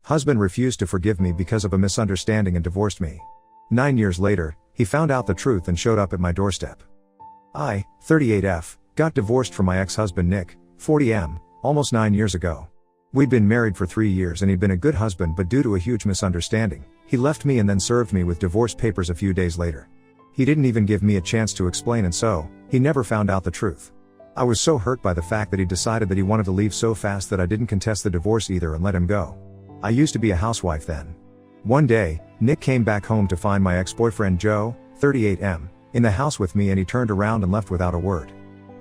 Husband refused to forgive me because of a misunderstanding and divorced me. 9 years later, he found out the truth and showed up at my doorstep. I, 38F, got divorced from my ex-husband Nick, 40M, almost 9 years ago. We'd been married for 3 years and he'd been a good husband, but due to a huge misunderstanding, he left me and then served me with divorce papers a few days later. He didn't even give me a chance to explain, and so, he never found out the truth. I was so hurt by the fact that he decided that he wanted to leave so fast that I didn't contest the divorce either and let him go. I used to be a housewife then. One day, Nick came back home to find my ex-boyfriend Joe, 38M, in the house with me, and he turned around and left without a word.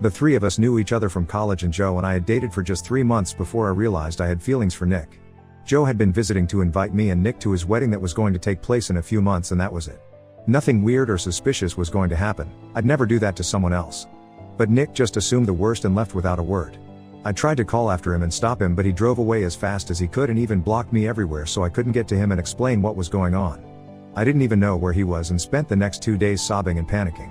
The three of us knew each other from college, and Joe and I had dated for just 3 months before I realized I had feelings for Nick. Joe had been visiting to invite me and Nick to his wedding that was going to take place in a few months, and that was it. Nothing weird or suspicious was going to happen. I'd never do that to someone else. But Nick just assumed the worst and left without a word. I tried to call after him and stop him, but he drove away as fast as he could and even blocked me everywhere, so I couldn't get to him and explain what was going on. I didn't even know where he was and spent the next 2 days sobbing and panicking.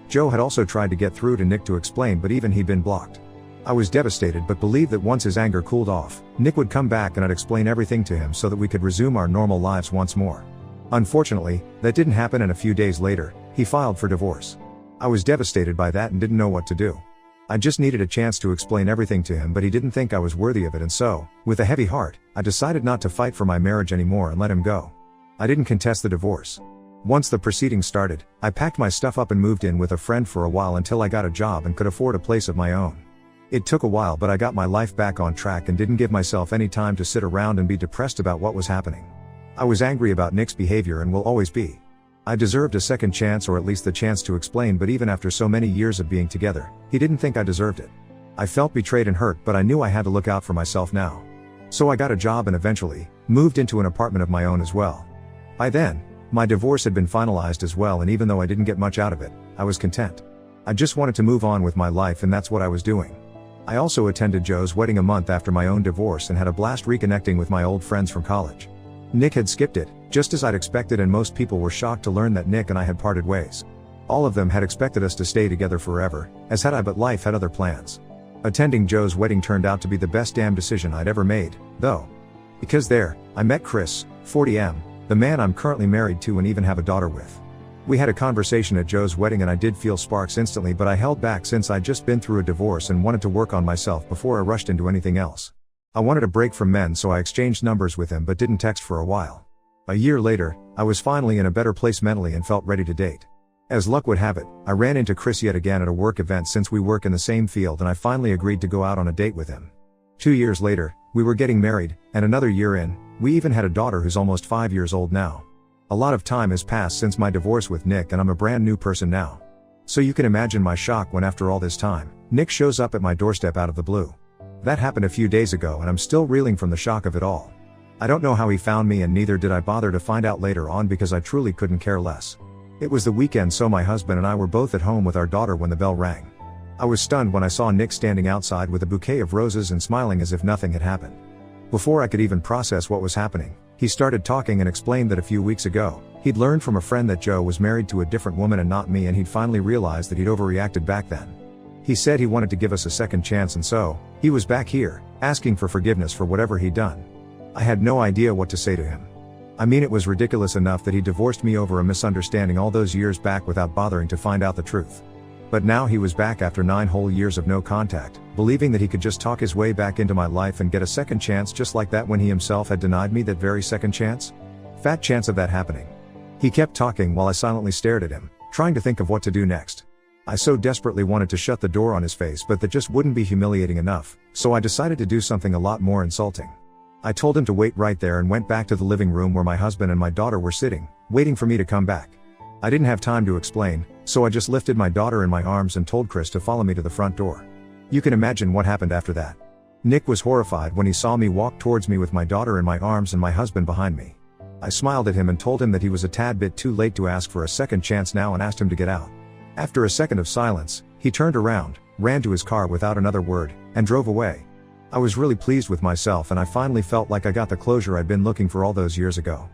Joe had also tried to get through to Nick to explain, but even he'd been blocked. I was devastated, but believed that once his anger cooled off, Nick would come back and I'd explain everything to him so that we could resume our normal lives once more. Unfortunately, that didn't happen, and a few days later, he filed for divorce. I was devastated by that and didn't know what to do. I just needed a chance to explain everything to him, but he didn't think I was worthy of it, and so, with a heavy heart, I decided not to fight for my marriage anymore and let him go. I didn't contest the divorce. Once the proceedings started, I packed my stuff up and moved in with a friend for a while until I got a job and could afford a place of my own. It took a while, but I got my life back on track and didn't give myself any time to sit around and be depressed about what was happening. I was angry about Nick's behavior and will always be. I deserved a second chance, or at least the chance to explain, but even after so many years of being together, he didn't think I deserved it. I felt betrayed and hurt, but I knew I had to look out for myself now. So I got a job and eventually, moved into an apartment of my own as well. By then, my divorce had been finalized as well, and even though I didn't get much out of it, I was content. I just wanted to move on with my life, and that's what I was doing. I also attended Joe's wedding a month after my own divorce and had a blast reconnecting with my old friends from college. Nick had skipped it, just as I'd expected, and most people were shocked to learn that Nick and I had parted ways. All of them had expected us to stay together forever, as had I, but life had other plans. Attending Joe's wedding turned out to be the best damn decision I'd ever made, though. Because there, I met Chris, 40M, the man I'm currently married to and even have a daughter with. We had a conversation at Joe's wedding and I did feel sparks instantly, but I held back since I'd just been through a divorce and wanted to work on myself before I rushed into anything else. I wanted a break from men, so I exchanged numbers with him but didn't text for a while. A year later, I was finally in a better place mentally and felt ready to date. As luck would have it, I ran into Chris yet again at a work event since we work in the same field, and I finally agreed to go out on a date with him. 2 years later, we were getting married, and another year in, we even had a daughter who's almost 5 years old now. A lot of time has passed since my divorce with Nick, and I'm a brand new person now. So you can imagine my shock when after all this time, Nick shows up at my doorstep out of the blue. That happened a few days ago and I'm still reeling from the shock of it all. I don't know how he found me, and neither did I bother to find out later on because I truly couldn't care less. It was the weekend, so my husband and I were both at home with our daughter when the bell rang. I was stunned when I saw Nick standing outside with a bouquet of roses and smiling as if nothing had happened. Before I could even process what was happening, he started talking and explained that a few weeks ago, he'd learned from a friend that Joe was married to a different woman and not me, and he'd finally realized that he'd overreacted back then. He said he wanted to give us a second chance, and so, he was back here, asking for forgiveness for whatever he'd done. I had no idea what to say to him. I mean, it was ridiculous enough that he divorced me over a misunderstanding all those years back without bothering to find out the truth. But now he was back after 9 whole years of no contact, believing that he could just talk his way back into my life and get a second chance just like that, when he himself had denied me that very second chance. Fat chance of that happening. He kept talking while I silently stared at him, trying to think of what to do next. I so desperately wanted to shut the door on his face, but that just wouldn't be humiliating enough, so I decided to do something a lot more insulting. I told him to wait right there and went back to the living room where my husband and my daughter were sitting, waiting for me to come back. I didn't have time to explain, so I just lifted my daughter in my arms and told Chris to follow me to the front door. You can imagine what happened after that. Nick was horrified when he saw me walk towards me with my daughter in my arms and my husband behind me. I smiled at him and told him that he was a tad bit too late to ask for a second chance now and asked him to get out. After a second of silence, he turned around, ran to his car without another word, and drove away. I was really pleased with myself, and I finally felt like I got the closure I'd been looking for all those years ago.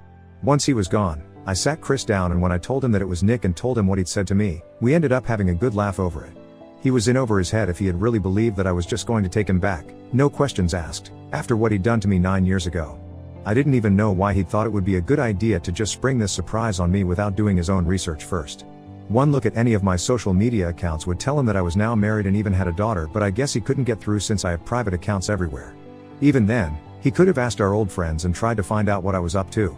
Once he was gone, I sat Chris down, and when I told him that it was Nick and told him what he'd said to me, we ended up having a good laugh over it. He was in over his head if he had really believed that I was just going to take him back, no questions asked, after what he'd done to me 9 years ago. I didn't even know why he'd thought it would be a good idea to just spring this surprise on me without doing his own research first. One look at any of my social media accounts would tell him that I was now married and even had a daughter, but I guess he couldn't get through since I have private accounts everywhere. Even then, he could have asked our old friends and tried to find out what I was up to.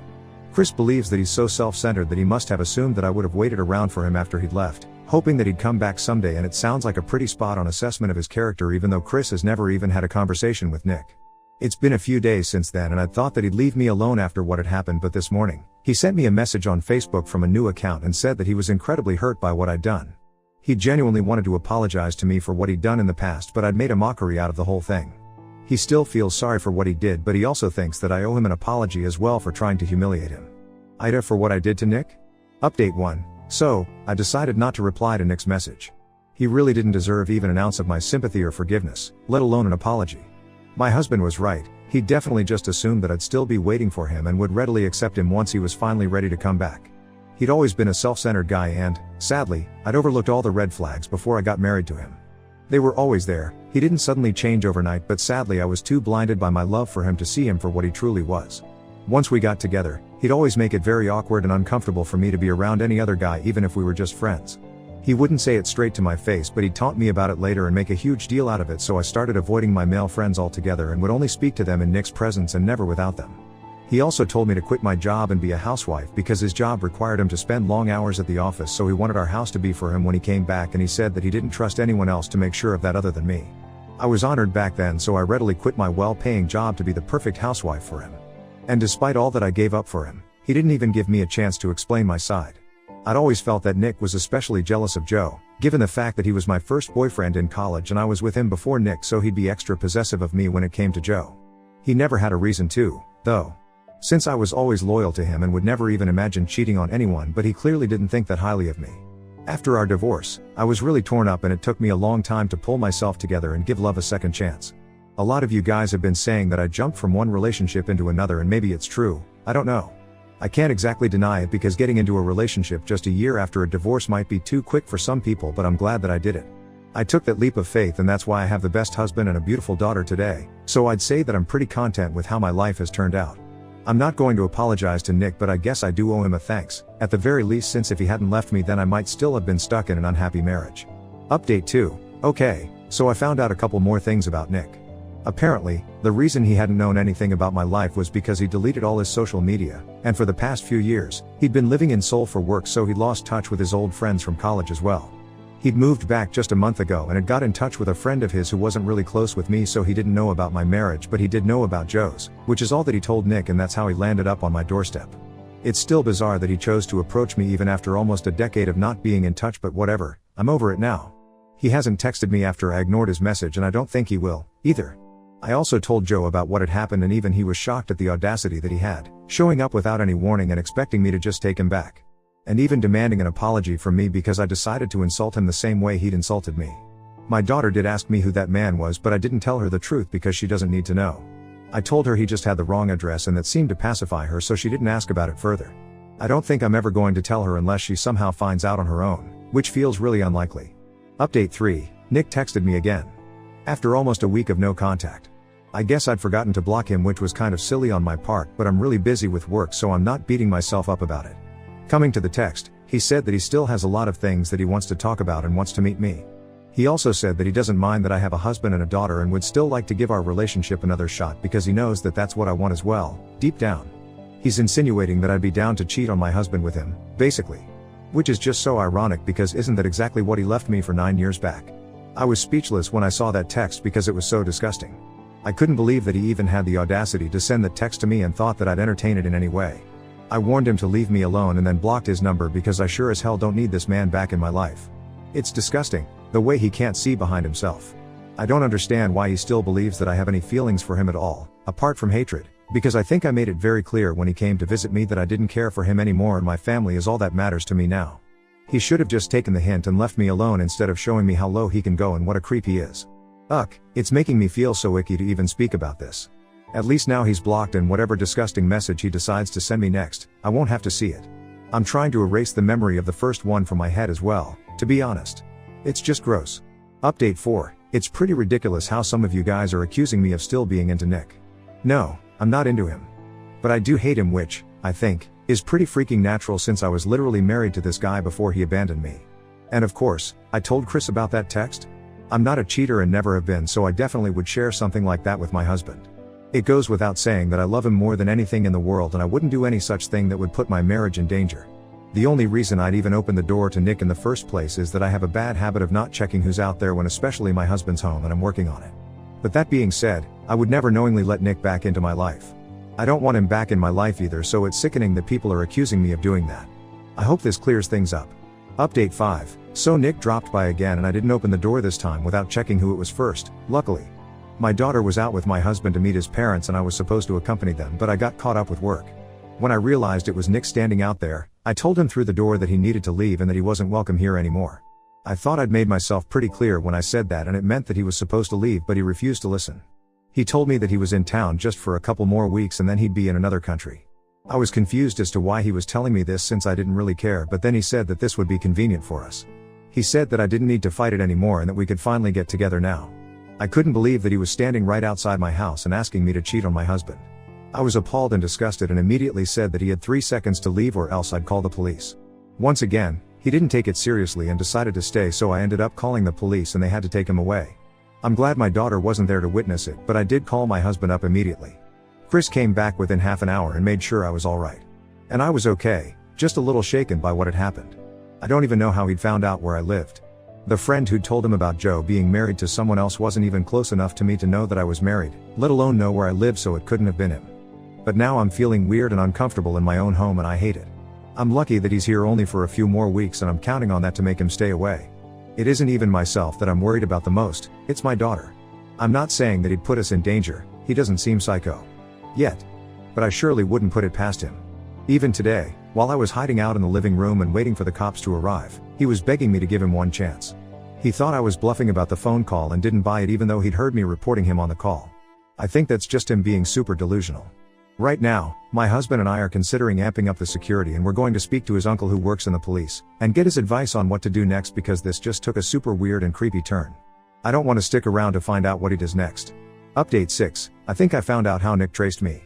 Chris believes that he's so self-centered that he must have assumed that I would have waited around for him after he'd left, hoping that he'd come back someday, and it sounds like a pretty spot-on assessment of his character, even though Chris has never even had a conversation with Nick. It's been a few days since then and I'd thought that he'd leave me alone after what had happened, but this morning, he sent me a message on Facebook from a new account and said that he was incredibly hurt by what I'd done. He genuinely wanted to apologize to me for what he'd done in the past, but I'd made a mockery out of the whole thing. He still feels sorry for what he did, but he also thinks that I owe him an apology as well for trying to humiliate him. Ida, for what I did to Nick? Update 1. So, I decided not to reply to Nick's message. He really didn't deserve even an ounce of my sympathy or forgiveness, let alone an apology. My husband was right, he definitely just assumed that I'd still be waiting for him and would readily accept him once he was finally ready to come back. He'd always been a self-centered guy and, sadly, I'd overlooked all the red flags before I got married to him. They were always there, he didn't suddenly change overnight, but sadly I was too blinded by my love for him to see him for what he truly was. Once we got together, he'd always make it very awkward and uncomfortable for me to be around any other guy, even if we were just friends. He wouldn't say it straight to my face, but he'd taunt me about it later and make a huge deal out of it, so I started avoiding my male friends altogether and would only speak to them in Nick's presence and never without them. He also told me to quit my job and be a housewife because his job required him to spend long hours at the office, so he wanted our house to be for him when he came back, and he said that he didn't trust anyone else to make sure of that other than me. I was honored back then, so I readily quit my well-paying job to be the perfect housewife for him. And despite all that I gave up for him, he didn't even give me a chance to explain my side. I'd always felt that Nick was especially jealous of Joe, given the fact that he was my first boyfriend in college and I was with him before Nick, so he'd be extra possessive of me when it came to Joe. He never had a reason to, though. Since I was always loyal to him and would never even imagine cheating on anyone, but he clearly didn't think that highly of me. After our divorce, I was really torn up and it took me a long time to pull myself together and give love a second chance. A lot of you guys have been saying that I jumped from one relationship into another, and maybe it's true, I don't know. I can't exactly deny it because getting into a relationship just a year after a divorce might be too quick for some people, but I'm glad that I did it. I took that leap of faith, and that's why I have the best husband and a beautiful daughter today, so I'd say that I'm pretty content with how my life has turned out. I'm not going to apologize to Nick, but I guess I do owe him a thanks, at the very least, since if he hadn't left me then I might still have been stuck in an unhappy marriage. Update 2. Okay, so I found out a couple more things about Nick. Apparently, the reason he hadn't known anything about my life was because he deleted all his social media, and for the past few years, he'd been living in Seoul for work, so he'd lost touch with his old friends from college as well. He'd moved back just a month ago and had got in touch with a friend of his who wasn't really close with me, so he didn't know about my marriage, but he did know about Joe's, which is all that he told Nick, and that's how he landed up on my doorstep. It's still bizarre that he chose to approach me even after almost a decade of not being in touch, but whatever, I'm over it now. He hasn't texted me after I ignored his message, and I don't think he will, either. I also told Joe about what had happened, and even he was shocked at the audacity that he had, showing up without any warning and expecting me to just take him back. And even demanding an apology from me because I decided to insult him the same way he'd insulted me. My daughter did ask me who that man was, but I didn't tell her the truth because she doesn't need to know. I told her he just had the wrong address, and that seemed to pacify her, so she didn't ask about it further. I don't think I'm ever going to tell her unless she somehow finds out on her own, which feels really unlikely. Update 3. Nick texted me again. After almost a week of no contact. I guess I'd forgotten to block him, which was kind of silly on my part, but I'm really busy with work, so I'm not beating myself up about it. Coming to the text, he said that he still has a lot of things that he wants to talk about and wants to meet me. He also said that he doesn't mind that I have a husband and a daughter and would still like to give our relationship another shot because he knows that that's what I want as well, deep down. He's insinuating that I'd be down to cheat on my husband with him, basically. Which is just so ironic because isn't that exactly what he left me for 9 years back? I was speechless when I saw that text because it was so disgusting. I couldn't believe that he even had the audacity to send that text to me and thought that I'd entertain it in any way. I warned him to leave me alone and then blocked his number because I sure as hell don't need this man back in my life. It's disgusting, the way he can't see behind himself. I don't understand why he still believes that I have any feelings for him at all, apart from hatred, because I think I made it very clear when he came to visit me that I didn't care for him anymore, and my family is all that matters to me now. He should have just taken the hint and left me alone instead of showing me how low he can go and what a creep he is. Ugh, it's making me feel so icky to even speak about this. At least now he's blocked, and whatever disgusting message he decides to send me next, I won't have to see it. I'm trying to erase the memory of the first one from my head as well, to be honest. It's just gross. Update 4. It's pretty ridiculous how some of you guys are accusing me of still being into Nick. No, I'm not into him. But I do hate him, which, I think, is pretty freaking natural since I was literally married to this guy before he abandoned me. And of course, I told Chris about that text. I'm not a cheater and never have been, so I definitely would share something like that with my husband. It goes without saying that I love him more than anything in the world, and I wouldn't do any such thing that would put my marriage in danger. The only reason I'd even open the door to Nick in the first place is that I have a bad habit of not checking who's out there when especially my husband's home, and I'm working on it. But that being said, I would never knowingly let Nick back into my life. I don't want him back in my life either, so it's sickening that people are accusing me of doing that. I hope this clears things up. Update 5. So Nick dropped by again and I didn't open the door this time without checking who it was first, luckily. My daughter was out with my husband to meet his parents and I was supposed to accompany them, but I got caught up with work. When I realized it was Nick standing out there, I told him through the door that he needed to leave and that he wasn't welcome here anymore. I thought I'd made myself pretty clear when I said that, and it meant that he was supposed to leave, but he refused to listen. He told me that he was in town just for a couple more weeks and then he'd be in another country. I was confused as to why he was telling me this since I didn't really care, but then he said that this would be convenient for us. He said that I didn't need to fight it anymore and that we could finally get together now. I couldn't believe that he was standing right outside my house and asking me to cheat on my husband. I was appalled and disgusted and immediately said that he had 3 seconds to leave or else I'd call the police. Once again, he didn't take it seriously and decided to stay, so I ended up calling the police and they had to take him away. I'm glad my daughter wasn't there to witness it, but I did call my husband up immediately. Chris came back within half an hour and made sure I was alright. And I was okay, just a little shaken by what had happened. I don't even know how he'd found out where I lived. The friend who'd told him about Joe being married to someone else wasn't even close enough to me to know that I was married, let alone know where I lived, so it couldn't have been him. But now I'm feeling weird and uncomfortable in my own home and I hate it. I'm lucky that he's here only for a few more weeks and I'm counting on that to make him stay away. It isn't even myself that I'm worried about the most, it's my daughter. I'm not saying that he'd put us in danger, he doesn't seem psycho. Yet. But I surely wouldn't put it past him. Even today, while I was hiding out in the living room and waiting for the cops to arrive, he was begging me to give him one chance. He thought I was bluffing about the phone call and didn't buy it even though he'd heard me reporting him on the call. I think that's just him being super delusional. Right now, my husband and I are considering amping up the security and we're going to speak to his uncle who works in the police, and get his advice on what to do next because this just took a super weird and creepy turn. I don't want to stick around to find out what he does next. Update 6, I think I found out how Nick traced me.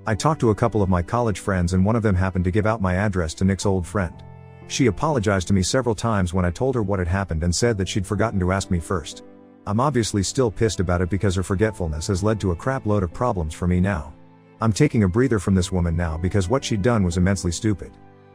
I talked to a couple of my college friends and one of them happened to give out my address to Nick's old friend. She apologized to me several times when I told her what had happened and said that she'd forgotten to ask me first. I'm obviously still pissed about it because her forgetfulness has led to a crap load of problems for me now. I'm taking a breather from this woman now because what she'd done was immensely stupid.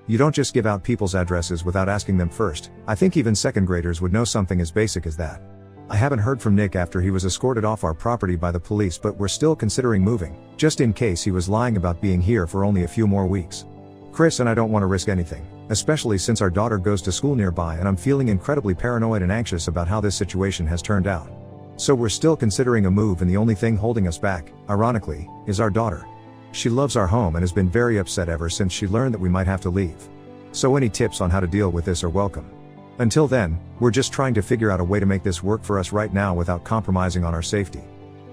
You don't just give out people's addresses without asking them first. I think even second graders would know something as basic as that. I haven't heard from Nick after he was escorted off our property by the police, but we're still considering moving, just in case he was lying about being here for only a few more weeks. Chris and I don't want to risk anything, especially since our daughter goes to school nearby and I'm feeling incredibly paranoid and anxious about how this situation has turned out. So we're still considering a move, and the only thing holding us back, ironically, is our daughter. She loves our home and has been very upset ever since she learned that we might have to leave. So any tips on how to deal with this are welcome. Until then, we're just trying to figure out a way to make this work for us right now without compromising on our safety.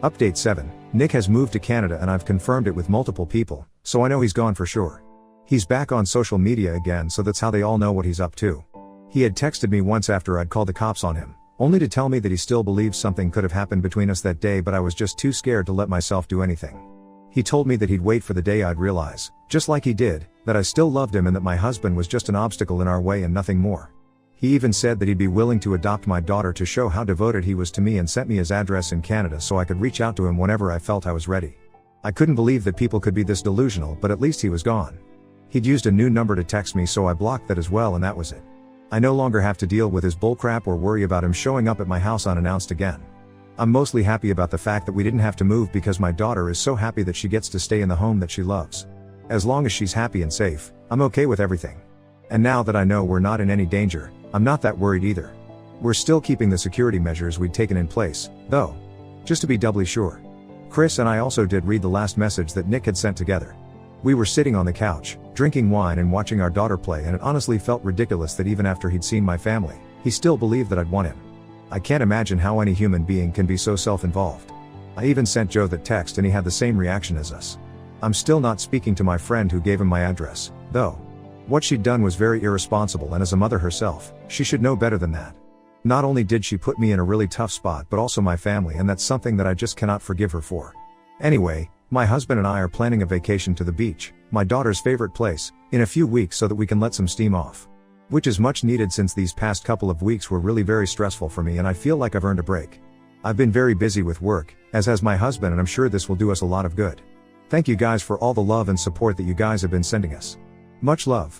Update 7, Nick has moved to Canada and I've confirmed it with multiple people, so I know he's gone for sure. He's back on social media again, so that's how they all know what he's up to. He had texted me once after I'd called the cops on him, only to tell me that he still believes something could have happened between us that day, but I was just too scared to let myself do anything. He told me that he'd wait for the day I'd realize, just like he did, that I still loved him and that my husband was just an obstacle in our way and nothing more. He even said that he'd be willing to adopt my daughter to show how devoted he was to me, and sent me his address in Canada so I could reach out to him whenever I felt I was ready. I couldn't believe that people could be this delusional, but at least he was gone. He'd used a new number to text me, so I blocked that as well, and that was it. I no longer have to deal with his bullcrap or worry about him showing up at my house unannounced again. I'm mostly happy about the fact that we didn't have to move because my daughter is so happy that she gets to stay in the home that she loves. As long as she's happy and safe, I'm okay with everything. And now that I know we're not in any danger, I'm not that worried either. We're still keeping the security measures we'd taken in place, though. Just to be doubly sure. Chris and I also did read the last message that Nick had sent together. We were sitting on the couch, drinking wine and watching our daughter play, and it honestly felt ridiculous that even after he'd seen my family, he still believed that I'd want him. I can't imagine how any human being can be so self-involved. I even sent Joe that text and he had the same reaction as us. I'm still not speaking to my friend who gave him my address, though. What she'd done was very irresponsible, and as a mother herself, she should know better than that. Not only did she put me in a really tough spot but also my family, and that's something that I just cannot forgive her for. Anyway, My husband and I are planning a vacation to the beach, my daughter's favorite place, in a few weeks so that we can let some steam off. Which is much needed since these past couple of weeks were really very stressful for me and I feel like I've earned a break. I've been very busy with work, as has my husband, and I'm sure this will do us a lot of good. Thank you guys for all the love and support that you guys have been sending us. Much love.